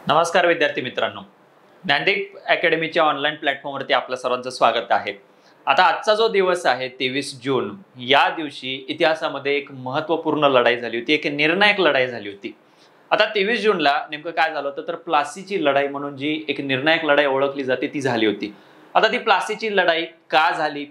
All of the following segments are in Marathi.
नमस्कार विद्यार्थी मित्रांनो, ज्ञानदीप अकॅडमीच्या ऑनलाईन प्लॅटफॉर्मवरती आपलं सर्वांचं स्वागत आहे। आता आजचा जो दिवस आहे 23 जून, या दिवशी इतिहासामध्ये एक महत्त्वपूर्ण लढाई झाली होती, एक निर्णायक लढाई झाली होती। आता 23 जूनला नेमकं काय झालं होतं तर प्लासीची लढाई म्हणून जी एक निर्णायक लढाई ओळखली जाते ती झाली होती। आता ती प्लासीची लढाई का झाली,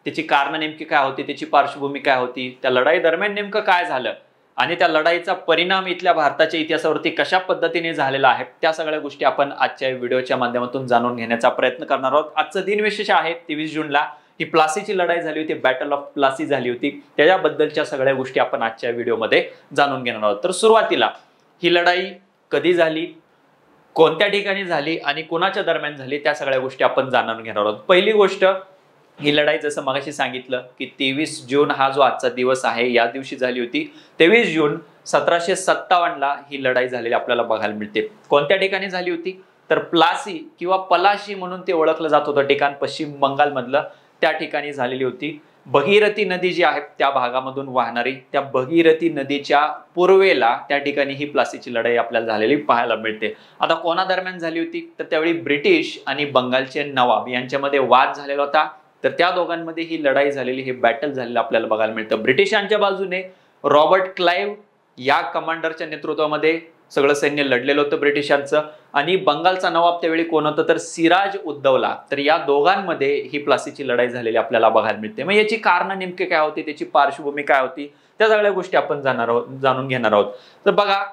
त्याची कारणं नेमकी काय होती, त्याची पार्श्वभूमी काय होती, त्या लढाई दरम्यान नेमकं काय झालं आणि त्या लढाईचा परिणाम इथल्या भारताच्या इतिहासावरती कशा पद्धतीने झालेला आहे, त्या सगळ्या गोष्टी आपण आजच्या व्हिडिओच्या माध्यमातून जाणून घेण्याचा प्रयत्न करणार आहोत। आजचं दिन विशेष आहे 23 जूनला ही प्लासीची लढाई झाली होती, बॅटल ऑफ प्लासी झाली होती, त्याच्याबद्दलच्या सगळ्या गोष्टी आपण आजच्या व्हिडिओमध्ये जाणून घेणार आहोत। तर सुरुवातीला ही लढाई कधी झाली, कोणत्या ठिकाणी झाली आणि कोणाच्या दरम्यान झाली, त्या सगळ्या गोष्टी आपण जाणून घेणार आहोत। पहिली गोष्ट, ही लढाई जसं मगाशी सांगितलं की 23 जून हा जो आजचा दिवस आहे या दिवशी झाली होती। 23 जून 1757 ला ही लढाई झालेली आपल्याला बघायला मिळते। कोणत्या ठिकाणी झाली होती तर प्लासी किंवा पलाशी म्हणून ते ओळखलं जात होतं ठिकाण, पश्चिम बंगाल मधलं, त्या ठिकाणी झालेली होती। भगीरथी नदी जी आहे त्या भागामधून वाहणारी त्या भगीरथी नदीच्या पूर्वेला त्या ठिकाणी ही प्लासीची लढाई आपल्याला झालेली पाहायला मिळते। आता कोणा दरम्यान झाली होती तर त्यावेळी ब्रिटिश आणि बंगालचे नवाब यांच्यामध्ये वाद झालेला होता, तर त्या दोघांमध्ये ही लढाई झालेली, हे बॅटल झालेलं आपल्याला बघायला मिळतं। ब्रिटिशांच्या बाजूने रॉबर्ट क्लाइव्ह या कमांडरच्या नेतृत्वामध्ये सगळं सैन्य लढलेलं होतं ब्रिटिशांचं, आणि बंगालचा नवाब त्यावेळी कोण होतं तर सिराज उद्दौला। तर या दोघांमध्ये ही प्लासीची लढाई झालेली आपल्याला बघायला मिळते। मग याची कारणं नेमके काय होती, त्याची पार्श्वभूमी काय होती, त्या सगळ्या गोष्टी आपण जाणून घेणार आहोत। तर बघा,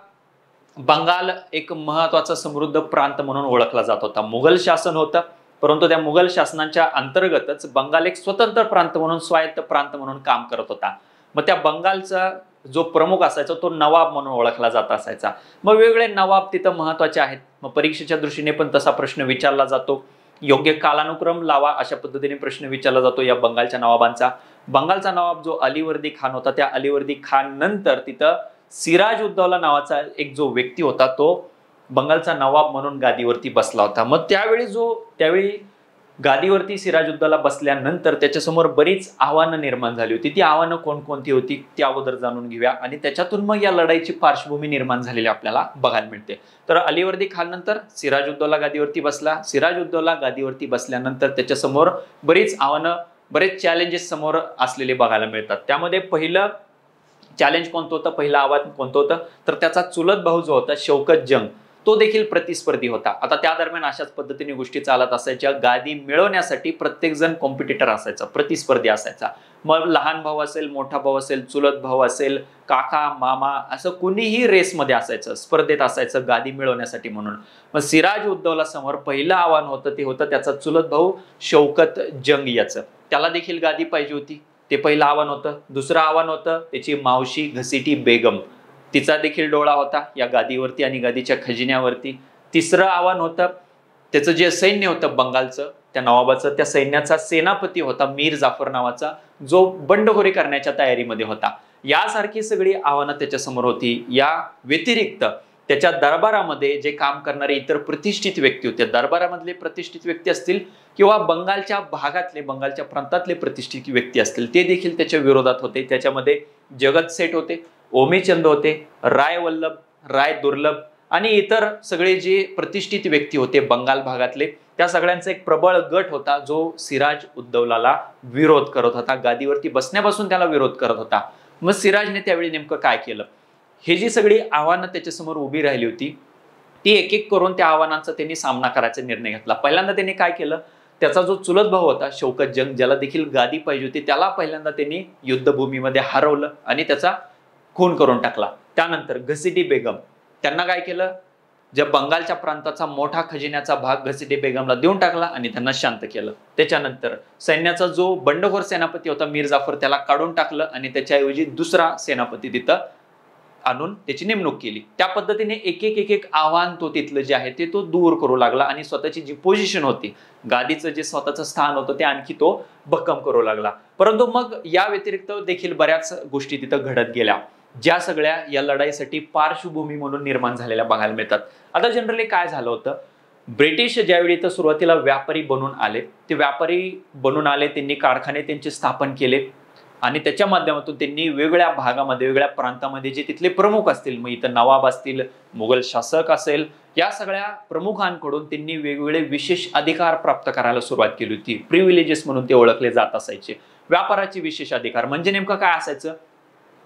बंगाल एक महत्वाचा समृद्ध प्रांत म्हणून ओळखला जात होता। मुघल शासन होतं, परंतु त्या मुघल शासनाच्या अंतर्गतच बंगाल एक स्वतंत्र प्रांत म्हणून, स्वायत्त प्रांत म्हणून काम करत होता। मग त्या बंगालचा जो प्रमुख असायचा तो नवाब म्हणून ओळखला जात असायचा। मग वेगवेगळे नवाब तिथं महत्वाचे आहेत, मग परीक्षेच्या दृष्टीने पण तसा प्रश्न विचारला जातो, योग्य कालानुक्रम लावा अशा पद्धतीने प्रश्न विचारला जातो या बंगालच्या नवाबांचा। बंगालचा नवाब जो अलीवर्दी खान होता, त्या अलीवर्दी खान नंतर तिथं सिराज उद्दौला नावाचा एक जो व्यक्ती होता तो बंगालचा नवाब म्हणून गादीवरती बसला होता। मग त्यावेळी गादीवरती सिराजुद्दौला बसल्यानंतर त्याच्यासमोर बरीच आव्हानं निर्माण झाली होती। ती आव्हानं कोणकोणती होती ती अगोदर जाणून घेऊया आणि त्याच्यातून मग या लढाईची पार्श्वभूमी निर्माण झालेली आपल्याला बघायला मिळते। तर अलीवर्दी खान नंतर सिराजुद्दौला गादीवरती बसला। सिराजुद्दौला गादीवरती बसल्यानंतर त्याच्यासमोर बरीच आव्हानं, बरेच चॅलेंजेस समोर असलेले बघायला मिळतात। त्यामध्ये पहिलं चॅलेंज कोणतं होतं, पहिलं आव्हान कोणतं होतं तर त्याचा चुलत भाऊ जो होता शौकत जंग, तो देखील प्रतिस्पर्धी होता। आता त्या दरम्यान अशाच पद्धतीने गोष्टी चालत असायच्या, गादी मिळवण्यासाठी प्रत्येक जण कॉम्पिटिटर असायचा, प्रतिस्पर्धी असायचा। मग लहान भाऊ असेल, मोठा भाऊ असेल, चुलत भाऊ असेल, काका मामा, असं कुणीही रेसमध्ये असायचं, स्पर्धेत असायचं गादी मिळवण्यासाठी म्हणून। मग सिराज उद्दौला समोर पहिलं आव्हान होतं ते होतं त्याचा चुलत भाऊ शौकत जंग याचं, त्याला देखील गादी पाहिजे होती, ते पहिलं आव्हान होतं। दुसरं आव्हान होतं त्याची मावशी घसीटी बेगम, तिचा देखील डोळा होता या गादीवरती आणि गादीच्या खजिन्यावरती। तिसरं आव्हान होतं त्याचं जे सैन्य होतं बंगालचं, त्या नवाबाचं, त्या सैन्याचा सेनापती होता मीर जाफर नावाचा, जो बंडखोरी करण्याच्या तयारीमध्ये होता। यासारखी सगळी आव्हानं त्याच्यासमोर होती। या व्यतिरिक्त त्याच्या दरबारामध्ये जे काम करणारे इतर प्रतिष्ठित व्यक्ती होते, दरबारामधले प्रतिष्ठित व्यक्ती असतील किंवा बंगालच्या भागातले, बंगालच्या प्रांतातले प्रतिष्ठित व्यक्ती असतील, ते देखील त्याच्या विरोधात होते। त्याच्यामध्ये जगत सेठ होते, ओमेचंद होते, राय वल्लभ, राय दुर्लभ आणि इतर सगळे जे प्रतिष्ठित व्यक्ती होते बंगाल भागातले, त्या सगळ्यांचा एक प्रबळ गट होता जो सिराज उद्दौलाला विरोध करत होता, गादीवरती बसण्यापासून त्याला विरोध करत होता। मग सिराजने त्यावेळी नेमकं काय केलं, हे जी सगळी आव्हानं त्याच्यासमोर उभी राहिली होती ती एक एक करून त्या आव्हानांचा त्यांनी सामना करायचा निर्णय घेतला। पहिल्यांदा त्यांनी काय केलं, त्याचा जो चुलत भाऊ होता शौकत जंग, ज्याला देखील गादी पाहिजे होती, त्याला पहिल्यांदा त्यांनी युद्धभूमीमध्ये हरवलं आणि त्याचा खून करून टाकला। त्यानंतर घसीटी बेगम, त्यांना काय केलं, ज्या बंगालच्या प्रांताचा मोठा खजिन्याचा भाग घसीटी बेगमला देऊन टाकला आणि त्यांना शांत केलं। त्याच्यानंतर सैन्याचा जो बंडखोर सेनापती होता मीर जाफर, त्याला काढून टाकलं आणि त्याच्याऐवजी दुसरा सेनापती तिथं आणून त्याची नेमणूक केली। त्या पद्धतीने एक एक आव्हान तो तिथलं जे आहे ते तो दूर करू लागला आणि स्वतःची जी पोझिशन होती, गादीचं जे स्वतःचं स्थान होतं ते आणखी तो भक्कम करू लागला। परंतु मग या व्यतिरिक्त देखील बऱ्याच गोष्टी तिथं घडत गेल्या, ज्या सगळ्या या लढाईसाठी पार्श्वभूमी म्हणून निर्माण झालेल्या बघायला मिळतात। आता जनरली काय झालं होतं, ब्रिटिश ज्यावेळी इथं सुरुवातीला व्यापारी बनून आले, ते व्यापारी बनून आले, त्यांनी कारखाने त्यांचे स्थापन केले, आणि त्याच्या माध्यमातून त्यांनी वेगवेगळ्या भागामध्ये वेगवेगळ्या प्रांतामध्ये जे तिथले प्रमुख असतील, मग इथं नवाब असतील, मुघल शासक असेल, या सगळ्या प्रमुखांकडून त्यांनी वेगवेगळे विशेष अधिकार प्राप्त करायला सुरुवात केली होती. प्रिव्हिलेजेस म्हणून ते ओळखले जात असायचे. व्यापाराचे विशेष अधिकार म्हणजे नेमकं काय असायचं?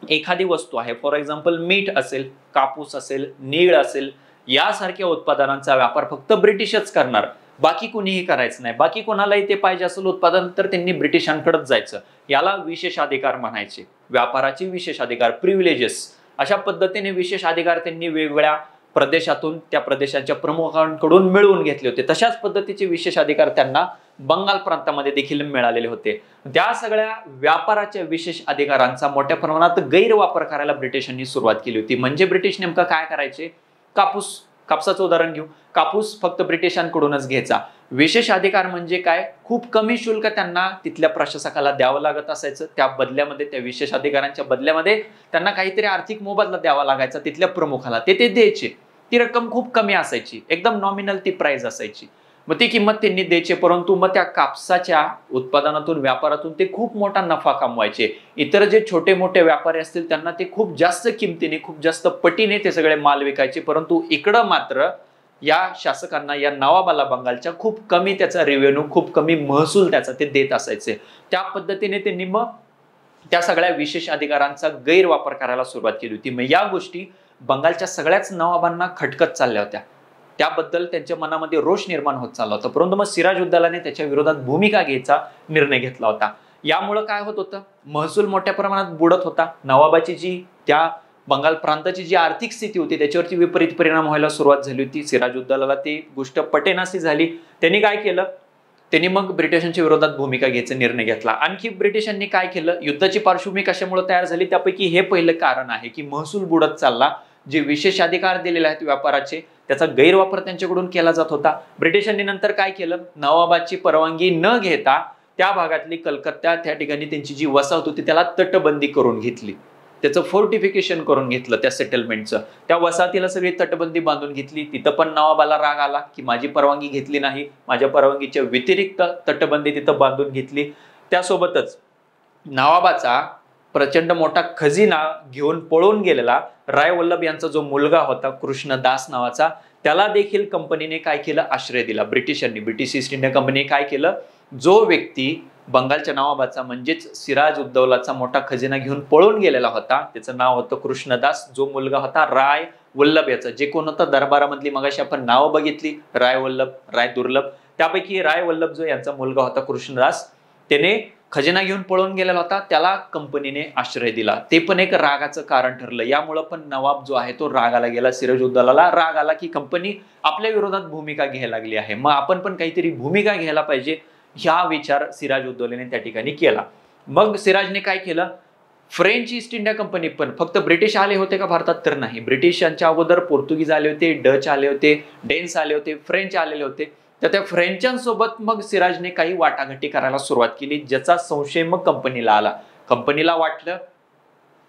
एखादी वस्तू आहे, फॉर एक्झाम्पल मीठ असेल, कापूस असेल, नीळ असेल, यासारख्या उत्पादनांचा व्यापार फक्त ब्रिटिशच करणार, बाकी कोणीही करायचं नाही. बाकी कोणालाही ते पाहिजे असेल उत्पादन तर त्यांनी ब्रिटिशांकडेच जायचं. याला विशेष अधिकार म्हणायचे. व्यापाराचे विशेष अधिकार, प्रिव्हिलेजेस. अशा पद्धतीने विशेष अधिकार त्यांनी वेगवेगळ्या प्रदेशातून त्या प्रदेशाच्या प्रमुखांकडून मिळवून घेतले होते. तशाच पद्धतीचे विशेष अधिकार त्यांना बंगाल प्रांतामध्ये देखील मिळालेले होते. त्या सगळ्या व्यापाराच्या विशेष अधिकारांचा मोठ्या प्रमाणात गैरवापर करायला ब्रिटिशांनी सुरुवात केली होती. म्हणजे ब्रिटिश नेमकं काय करायचे? कापसाचं उदाहरण घेऊ. कापूस फक्त ब्रिटिशांकडूनच घ्यायचा. विशेष अधिकार म्हणजे काय? खूप कमी शुल्क त्यांना तिथल्या प्रशासकाला द्यावं लागत असायचं. त्या बदल्यामध्ये, त्या विशेष अधिकारांच्या बदल्यामध्ये त्यांना काहीतरी आर्थिक मोबदला द्यावा लागायचा तिथल्या प्रमुखाला. ते द्यायचे. ती रक्कम खूप कमी असायची, एकदम नॉमिनल ती प्राइस असायची. मग ती किंमत त्यांनी द्यायची. परंतु मग त्या कापसाच्या उत्पादनातून, व्यापारातून ते खूप मोठा नफा कमवायचे. इतर जे छोटे मोठे व्यापारी असतील त्यांना ते खूप जास्त किमतीने, खूप जास्त पटीने ते सगळे माल विकायचे. परंतु इकडं मात्र या शासकांना, या नवाबाला बंगालच्या खूप कमी त्याचा रेव्हेन्यू, खूप कमी महसूल त्याचा ते देत असायचे. त्या पद्धतीने त्यांनी मग त्या सगळ्या विशेष अधिकारांचा गैरवापर करायला सुरुवात केली होती. मग या गोष्टी बंगालच्या सगळ्याच नवाबांना खटकत चालल्या होत्या. त्याबद्दल त्यांच्या मनामध्ये रोष निर्माण होत चालला होता. परंतु मग सिराजउद्दौलाने त्याच्या विरोधात भूमिका घ्यायचा निर्णय घेतला होता. यामुळे काय होत होतं? महसूल मोठ्या प्रमाणात बुडत होता. नवाबाची जी, त्या बंगाल प्रांताची जी आर्थिक स्थिती होती त्याच्यावरती विपरीत परिणाम व्हायला सुरुवात झाली होती. सिराजउद्दौलाला ती गोष्ट पटेनाशी झाली. त्यांनी काय केलं? त्यांनी मग ब्रिटिशांच्या विरोधात भूमिका घ्यायचा निर्णय घेतला. आणखी ब्रिटिशांनी काय केलं? युद्धाची पार्श्वभूमी कशामुळे तयार झाली? त्यापैकी हे पहिलं कारण आहे की महसूल बुडत चालला. जे विशेष अधिकार दिलेले आहेत व्यापाराचे, त्याचा गैरवापर त्यांच्याकडून केला जात होता. ब्रिटिशांनी नंतर काय केलं? नवाबाची परवानगी न घेता त्या भागातली कलकत्ता, त्या ठिकाणी त्यांची जी वसाहत होती त्याला तटबंदी करून घेतली. त्याचं फोर्टिफिकेशन करून घेतलं त्या सेटलमेंटचं. त्या वसाहतीला सगळी तटबंदी बांधून घेतली. तिथं पण नवाबाला राग आला की माझी परवानगी घेतली नाही, माझ्या परवानगीच्या व्यतिरिक्त तटबंदी तिथं बांधून घेतली. त्यासोबतच नवाबाचा प्रचंड मोठा खजिना घेऊन पळून गेलेला रायवल्लभ यांचा जो मुलगा होता कृष्णदास नावाचा, त्याला देखील कंपनीने काय केलं? आश्रय दिला. ब्रिटिशांनी, ब्रिटिश ईस्ट इंडिया कंपनीने काय केलं? जो व्यक्ती बंगालच्या नवाबाचा म्हणजेच सिराजउद्दौलाचा मोठा खजिना घेऊन पळून गेलेला होता, त्याचं नाव होतं कृष्णदास. जो मुलगा होता राय वल्लभ याचा, जे कोण होता दरबारामधली मगाशी आपण नावं बघितली, राय वल्लभ, राय दुर्लभ, त्यापैकी राय वल्लभ जो यांचा मुलगा होता कृष्णदास, त्याने खजिना घेऊन पळून गेलेला होता. त्याला कंपनीने आश्रय दिला. ते पण एक रागाचं कारण ठरलं. यामुळं पण नवाब जो आहे तो रागाला गेला. सिराजउद्दौलाला राग आला की कंपनी आपल्या विरोधात भूमिका घ्यायला लागली आहे, मग आपण पण काहीतरी भूमिका घ्यायला पाहिजे, हा विचार सिराजउद्दौलाने त्या ठिकाणी केला. मग सिराजने काय केलं? फ्रेंच ईस्ट इंडिया कंपनी, पण फक्त ब्रिटिश आले होते का भारतात? तर नाही. ब्रिटिशांच्या अगोदर पोर्तुगीज आले होते, डच आले होते, डेन्स आले होते, फ्रेंच आलेले होते. तर त्या फ्रेंचांसोबत मग सिराजने काही वाटाघाटी करायला सुरुवात केली, ज्याचा संशय मग कंपनीला आला. कंपनीला वाटलं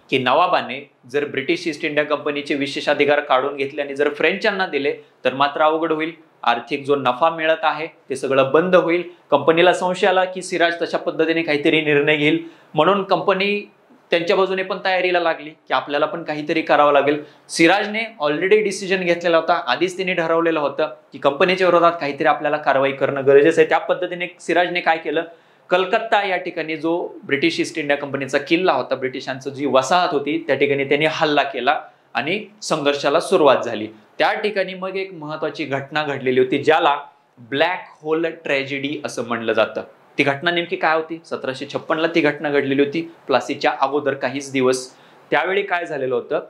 की नवाबाने जर ब्रिटिश ईस्ट इंडिया कंपनीचे विशेष अधिकार काढून घेतले आणि जर फ्रेंचांना दिले तर मात्र अवघड होईल. आर्थिक जो नफा मिळत आहे ते सगळं बंद होईल. कंपनीला संशय आला की सिराज तशा पद्धतीने काहीतरी निर्णय घेईल. म्हणून कंपनी त्यांच्या बाजूने पण तयारीला लागली की आपल्याला पण काहीतरी करावं लागेल. सिराजने ऑलरेडी डिसिजन घेतलेला होता. आधीच त्यांनी ठरवलेलं होतं की कंपनीच्या विरोधात काहीतरी आपल्याला कारवाई करणं गरजेचं आहे. त्या पद्धतीने सिराजने काय केलं? कलकत्ता या ठिकाणी जो ब्रिटिश ईस्ट इंडिया कंपनीचा किल्ला होता, ब्रिटिशांची जी वसाहत होती, त्या ठिकाणी त्यांनी हल्ला केला आणि संघर्षाला सुरुवात झाली. त्या ठिकाणी मग एक महत्वाची घटना घडलेली होती, ज्याला ब्लॅक होल ट्रॅजेडी असं म्हणलं जातं. ती घटना नेमकी काय होती? 1756ला ती घटना घडलेली होती, प्लासीच्या अगोदर काहीच दिवस. त्यावेळी काय झालेलं होतं?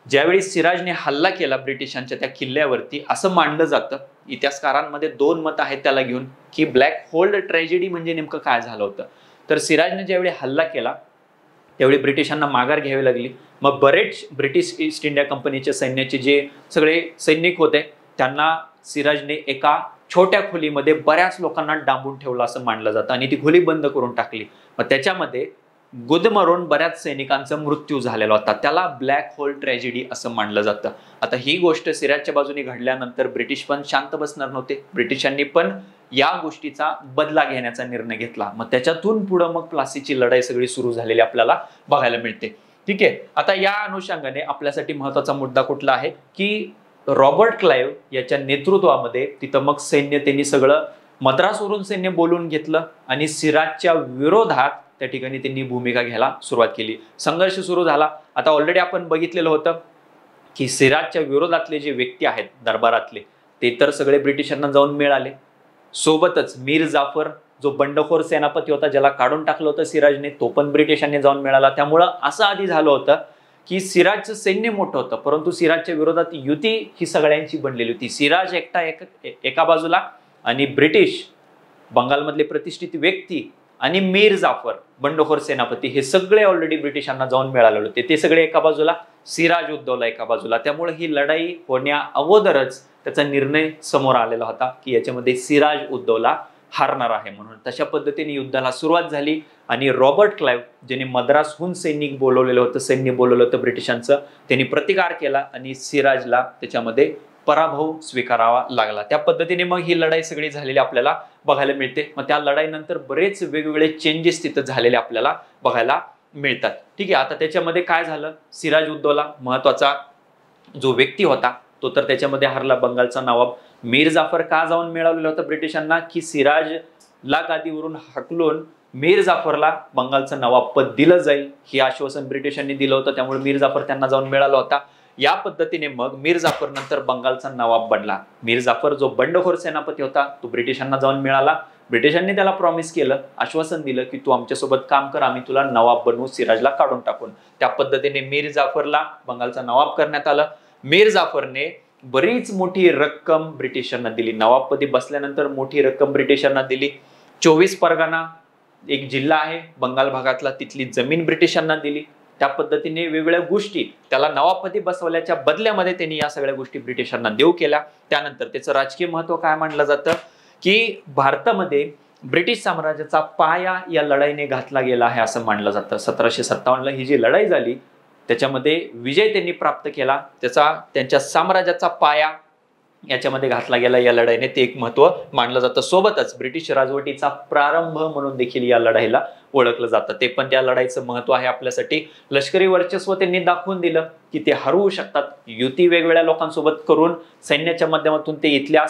ज्यावेळी सिराजने हल्ला केला ब्रिटिशांच्या त्या किल्ल्यावरती, असं मानलं जातं, इतिहासकारांमध्ये दोन मत आहेत त्याला घेऊन, की ब्लॅक होल ट्रॅजेडी म्हणजे नेमकं काय झालं होतं. तर सिराजने ज्यावेळी हल्ला केला त्यावेळी ब्रिटिशांना माघार घ्यावी लागली. मग बरेच ब्रिटिश ईस्ट इंडिया कंपनीच्या सैन्याचे जे सगळे सैनिक होते त्यांना सिराजने एका छोट्या खोलीमध्ये बऱ्याच लोकांना डांबून ठेवलं असं मानलं जातं आणि ती खोली बंद करून टाकली. मग त्याच्यामध्ये गुदमरून बऱ्याच सैनिकांचा मृत्यू झालेला होता. त्याला ब्लॅक होल ट्रॅजेडी असं मानलं जातं. आता ही गोष्ट सिराजच्या बाजूने घडल्यानंतर ब्रिटिश पण शांत बसणार नव्हते. ब्रिटिशांनी पण या गोष्टीचा बदला घेण्याचा निर्णय घेतला. मग त्याच्यातून पुढे मग प्लासीची लढाई सगळी सुरू झालेली आपल्याला बघायला मिळते. ठीक आहे, आता या अनुषंगाने आपल्यासाठी महत्वाचा मुद्दा कुठला आहे की रॉबर्ट क्लाइव्ह याच्या नेतृत्वामध्ये तिथं मग सैन्य त्यांनी सगळं मद्रासवरून सैन्य बोलून घेतलं आणि सिराजच्या विरोधात त्या ठिकाणी त्यांनी भूमिका घ्यायला सुरुवात केली. संघर्ष सुरू झाला. आता ऑलरेडी आपण बघितलेलं होतं की सिराजच्या विरोधातले जे व्यक्ती आहेत दरबारातले ते तर सगळे ब्रिटिशांना जाऊन मिळाले. सोबतच मीर जाफर जो बंडखोर सेनापती होता ज्याला काढून टाकलं होतं सिराजने, तो पण ब्रिटिशांनी जाऊन मिळाला. त्यामुळं असं आधी झालं होतं की सिराजचं सैन्य मोठं होतं परंतु सिराजच्या विरोधात युती ही सगळ्यांची बनलेली होती. सिराज एकटा एका बाजूला आणि ब्रिटिश बंगालमधले प्रतिष्ठित व्यक्ती आणि मीर जाफर बंडखोर सेनापती हे सगळे ऑलरेडी ब्रिटिशांना जाऊन मिळालेले होते. ते सगळे एका बाजूला, सिराज उद्दौला एका बाजूला. त्यामुळे ही लढाई होण्या अगोदरच त्याचा निर्णय समोर आलेला होता की याच्यामध्ये सिराज उद्दौला हारणार आहे म्हणून. तशा पद्धतीने युद्धाला सुरुवात झाली आणि रॉबर्ट क्लाइव्ह ज्याने मद्रासहून सैनिक बोलवलेलं होतं, सैन्य बोलवलं होतं ब्रिटिशांचं, त्यांनी प्रतिकार केला आणि सिराजला त्याच्यामध्ये पराभव स्वीकारावा लागला. त्या पद्धतीने मग ही लढाई सगळी झालेली आपल्याला बघायला मिळते. मग त्या लढाईनंतर बरेच वेगवेगळे चेंजेस तिथं झालेले आपल्याला बघायला मिळतात. ठीक आहे, आता त्याच्यामध्ये काय झालं, सिराज उद्दौला महत्वाचा जो व्यक्ती होता तो तर त्याच्यामध्ये हरला. बंगालचा नवाब मीर जाफर का जाऊन मिळवलेलं होतं ब्रिटिशांना की सिराजला गादीवरून हकलून मीर जाफरला बंगालचं नवाब पद दिलं जाईल हे आश्वासन ब्रिटिशांनी दिलं होतं. त्यामुळे मीर जाफर त्यांना जाऊन मिळाला होता. या पद्धतीने मग मीर जाफर नंतर बंगालचा नवाब बनला. मीर जाफर जो बंडखोर सेनापती होता तो ब्रिटिशांना जाऊन मिळाला. ब्रिटिशांनी त्याला प्रॉमिस केलं, आश्वासन दिलं की तू आमच्यासोबत काम कर, आम्ही तुला नवाब बनवू सिराजला काढून टाकून. त्या पद्धतीने मीर जाफरला बंगालचा नवाब करण्यात आलं. मीर जाफरने बरीच मोठी रक्कम ब्रिटिशांना दिली. नवाबपदी बसल्यानंतर मोठी रक्कम ब्रिटिशांना दिली. 24 परगणा एक जिल्हा आहे बंगाल भागातला, तिथली जमीन ब्रिटिशांना दिली. त्या पद्धतीने वेगवेगळ्या गोष्टी त्याला नवाबपदी बसवल्याच्या बदल्यामध्ये त्यांनी या सगळ्या गोष्टी ब्रिटिशांना देऊ केल्या. त्यानंतर त्याचं राजकीय महत्व काय मानलं जातं की भारतामध्ये ब्रिटिश साम्राज्याचा पाया या लढाईने घातला गेला आहे असं मानलं जातं. 1757ला ही जी लढाई झाली त्याच्यामध्ये विजय त्यांनी प्राप्त केला, त्यांच्या साम्राज्याचा पाया याच्यामध्ये घातला गेला या लढाईने, ते एक महत्व मानलं जातं. सोबतच ब्रिटिश राजवटीचा प्रारंभ म्हणून देखील या लढाईला ओळखलं जातं. ते पण त्या लढाईचं महत्व आहे आपल्यासाठी. लष्करी वर्चस्व त्यांनी दाखवून दिलं की ते हरवू शकतात. युती वेगवेगळ्या लोकांसोबत करून सैन्याच्या माध्यमातून ते इथल्या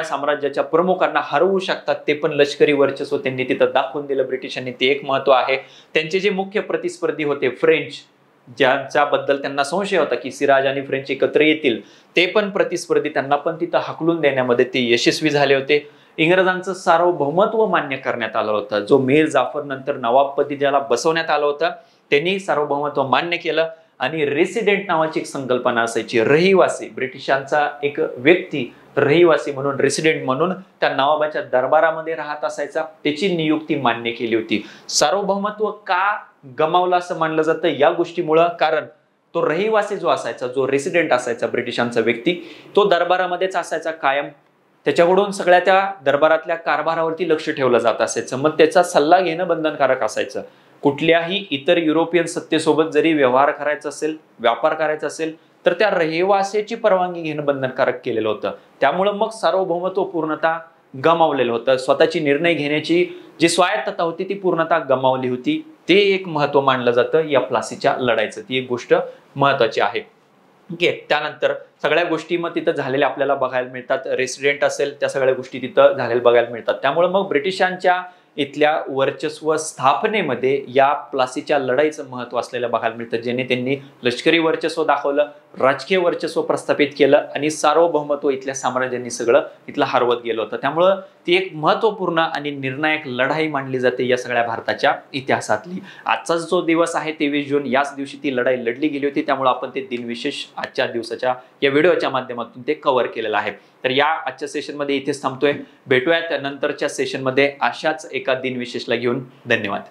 साम्राज्याच्या प्रमुखांना हरवू शकतात. ते पण लष्करी वर्चस्व त्यांनी तिथं दाखवून दिलं ब्रिटिशांनी, ते एक महत्व आहे. त्यांचे जे मुख्य प्रतिस्पर्धी होते फ्रेंच, ज्याबद्दल त्यांना संशय होता की सिराज आणि फ्रेंच एकत्र येतील, ते पण प्रतिस्पर्धी त्यांना पण तिथं हकलून देण्यामध्ये ते यशस्वी झाले होते. इंग्रजांचं सार्वभौमत्व मान्य करण्यात आलं होतं. जो मीर जाफर नंतर नवाबपदी ज्याला बसवण्यात आलं होतं त्यांनी सार्वभौमत्व मान्य केलं आणि रेसिडेंट नावाची एक संकल्पना असायची, रहिवासी. ब्रिटिशांचा एक व्यक्ती रहिवासी म्हणून, रेसिडेंट म्हणून त्या नवाबाच्या दरबारामध्ये राहत असायचा, त्याची नियुक्ती मान्य केली होती. सार्वभौमत्व का गमावलं असं मानलं जातं या गोष्टीमुळं, कारण तो रहिवासी जो असायचा, जो रेसिडेंट असायचा ब्रिटिशांचा व्यक्ती, तो दरबारामध्येच असायचा कायम. त्याच्याकडून सगळ्या त्या दरबारातल्या कारभारावरती लक्ष ठेवलं जात असायचं. मग त्याचा सल्ला घेणं बंधनकारक असायचं. कुठल्याही इतर युरोपियन सत्तेसोबत जरी व्यवहार करायचा असेल, व्यापार करायचा असेल तर त्या रहिवासीची परवानगी घेणं बंधनकारक केलेलं होतं. त्यामुळं मग सार्वभौमत्व पूर्णतः गमावलेलं होतं. स्वतःची निर्णय घेण्याची जी स्वायत्तता होती ती पूर्णतः गमावली होती. ते एक महत्व मानलं जातं या प्लासीच्या लढाईचं. ती एक गोष्ट महत्वाची आहे. ठीक आहे, त्यानंतर सगळ्या गोष्टी मग तिथं झालेल्या आपल्याला बघायला मिळतात. रेसिडेंट असेल त्या सगळ्या गोष्टी तिथं झालेल्या बघायला मिळतात. त्यामुळे मग ब्रिटिशांच्या इथल्या वर्चस्व स्थापनेमध्ये या प्लासीच्या लढाईचं महत्व असलेलं बघायला मिळतं, ज्याने त्यांनी लष्करी वर्चस्व दाखवलं, राजकीय वर्चस्व प्रस्थापित केलं आणि सार्वभौमत्व इथल्या साम्राज्यांनी सगळं इथलं हरवत गेलं होतं. त्यामुळं ती एक महत्वपूर्ण आणि निर्णायक लढाई मानली जाते या सगळ्या भारताच्या इतिहासातली. आजचा जो दिवस आहे 23 जून, याच दिवशी ती लढाई लढली गेली होती. त्यामुळे आपण ते दिनविशेष आजच्या दिवसाच्या या व्हिडिओच्या माध्यमातून ते कव्हर केलेलं आहे. तर या आजच्या सेशनमध्ये इथेच थांबतोय. भेटूयात नंतरच्या सेशनमध्ये अशाच एका दिनविशेषला घेऊन. धन्यवाद.